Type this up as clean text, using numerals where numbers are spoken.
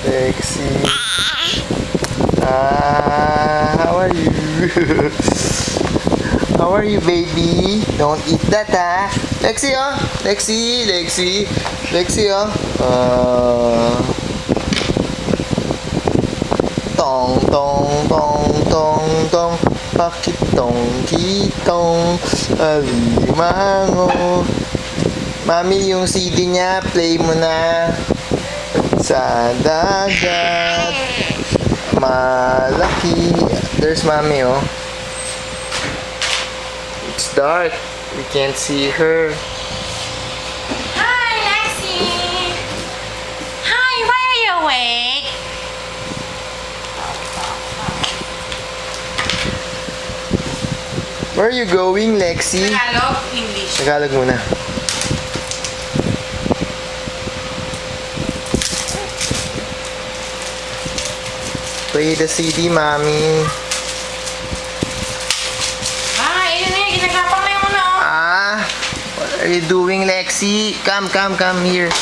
Lexi. How are you? How are you, baby? Don't eat that, ha? Lexi, oh. Lexi, oh. Tong, pakitong, alimango. Mami, yung CD niya, play mo na. Sa dagat malaki. There's Mami, oh. It's dark. We can't see her. Hi, Lexi. Hi, why are you awake? Where are you going, Lexi? Tagalog, English. Tagalog muna. Play the CD, Mami. Yun na, ginagapang na yung ano. What are you doing, Lexi? Come here.